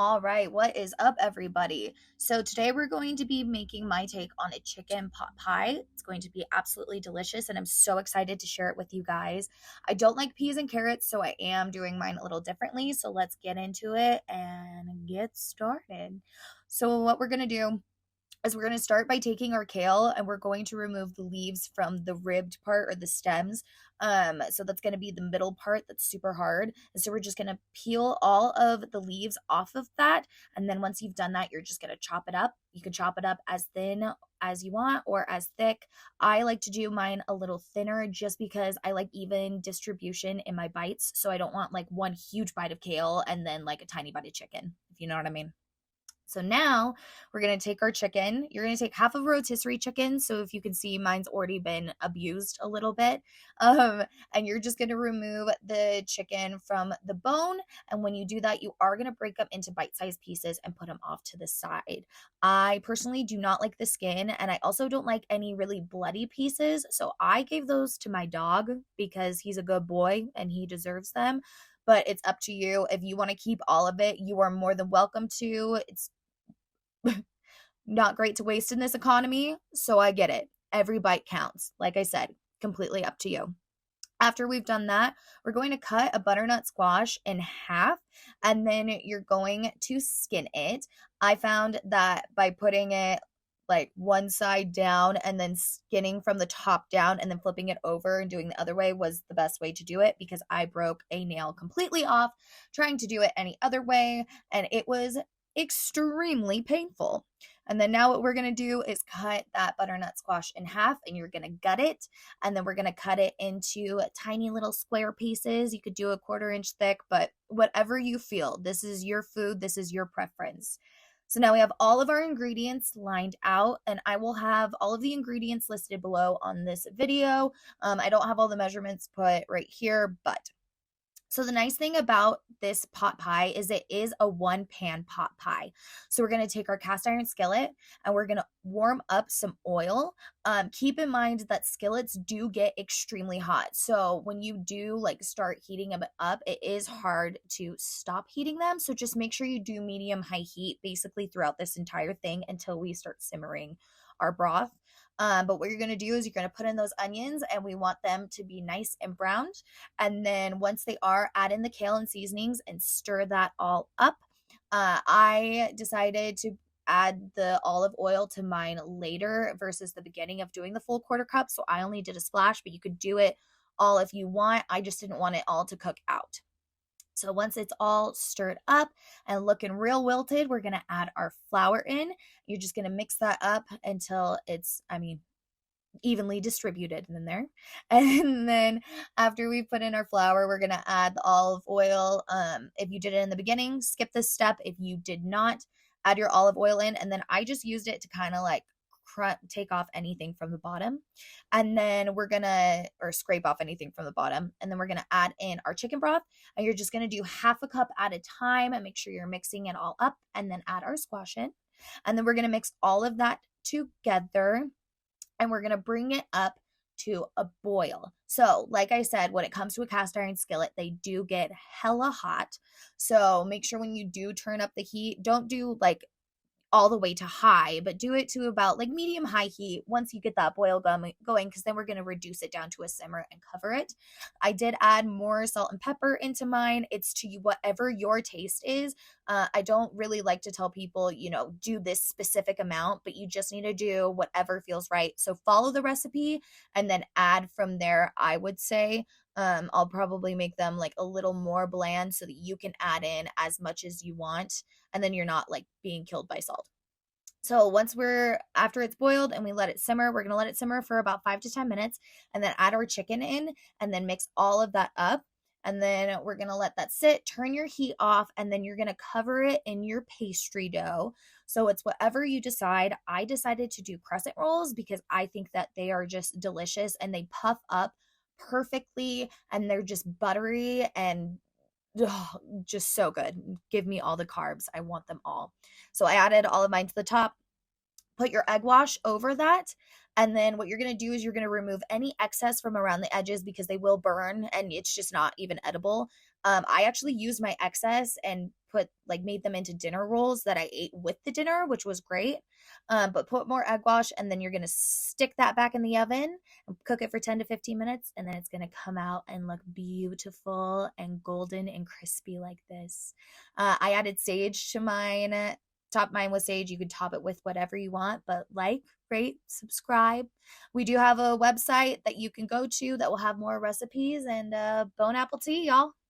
All right, what is up, everybody? So, today we're going to be making my take on a chicken pot pie. It's going to be absolutely delicious, and I'm so excited to share it with you guys. I don't like peas and carrots, so I am doing mine a little differently. So, let's get into it and get started. So, what we're going to do is we're going to start by taking our kale and we're going to remove the leaves from the ribbed part or the stems. So that's going to be the middle part that's super hard. And so we're just going to peel all of the leaves off of that. And then once you've done that, you're just going to chop it up. You can chop it up as thin as you want or as thick. I like to do mine a little thinner just because I like even distribution in my bites. So I don't want like one huge bite of kale and then like a tiny bite of chicken, if you know what I mean. So now we're going to take our chicken. You're going to take half of a rotisserie chicken. So if you can see, mine's already been abused a little bit. And you're just going to remove the chicken from the bone. And when you do that, you are going to break them into bite-sized pieces and put them off to the side. I personally do not like the skin, and I also don't like any really bloody pieces. So I gave those to my dog because he's a good boy and he deserves them. But it's up to you. If you want to keep all of it, you are more than welcome to. It's not great to waste in this economy, so I get it. Every bite counts. Like I said, completely up to you. After we've done that, we're going to cut a butternut squash in half, and then you're going to skin it. I found that by putting it like one side down and then skinning from the top down and then flipping it over and doing the other way was the best way to do it, because I broke a nail completely off trying to do it any other way, and it was extremely painful. And then now what we're going to do is cut that butternut squash in half, and you're going to gut it, and then we're going to cut it into tiny little square pieces. You could do a 1/4 inch thick, but whatever you feel. This is your food. This is your preference. So now we have all of our ingredients lined out, and I will have all of the ingredients listed below on this video. I don't have all the measurements put right here, but so the nice thing about this pot pie is it is a 1-pan pot pie. So we're going to take our cast iron skillet and we're going to warm up some oil. Keep in mind that skillets do get extremely hot. So when you do like start heating them up, it is hard to stop heating them. So just make sure you do medium high heat basically throughout this entire thing until we start simmering our broth. But what you're going to do is you're going to put in those onions, and we want them to be nice and browned. And then once they are, add in the kale and seasonings and stir that all up. I decided to add the olive oil to mine later versus the beginning of doing the full 1/4 cup. So I only did a splash, but you could do it all if you want. I just didn't want it all to cook out. So once it's all stirred up and looking real wilted, we're going to add our flour in. You're just going to mix that up until it's, evenly distributed in there. And then after we put in our flour, we're going to add the olive oil. If you did it in the beginning, skip this step. If you did not, add your olive oil in. And then I just used it to kind of like take off anything from the bottom. And then we're going to, or scrape off anything from the bottom. And then we're going to add in our chicken broth. And you're just going to do half a cup at a time and make sure you're mixing it all up, and then add our squash in. And then we're going to mix all of that together, and we're going to bring it up to a boil. So like I said, when it comes to a cast iron skillet, they do get hella hot. So make sure when you do turn up the heat, don't do like all the way to high, but do it to about like medium high heat once you get that boil going, because then we're going to reduce it down to a simmer and cover it. I did add more salt and pepper into mine. It's to you, whatever your taste is. I don't really like to tell people, do this specific amount, but you just need to do whatever feels right. So follow the recipe and then add from there, I would say. I'll probably make them like a little more bland so that you can add in as much as you want, and then you're not like being killed by salt. So after it's boiled and we let it simmer, we're going to let it simmer for about 5 to 10 minutes, and then add our chicken in and then mix all of that up. And then we're going to let that sit, turn your heat off, and then you're going to cover it in your pastry dough. So it's whatever you decide. I decided to do crescent rolls because I think that they are just delicious and they puff up perfectly, and they're just buttery and just so good. Give me all the carbs. I want them all. So I added all of mine to the top. Put your egg wash over that. And then what you're going to do is you're going to remove any excess from around the edges because they will burn and it's just not even edible. I actually used my excess and made them into dinner rolls that I ate with the dinner, which was great. But put more egg wash, and then you're gonna stick that back in the oven and cook it for 10 to 15 minutes, and then it's gonna come out and look beautiful and golden and crispy like this. I added sage to mine. Top mine with sage. You can top it with whatever you want, but rate, subscribe. We do have a website that you can go to that will have more recipes, and bon appetit, y'all.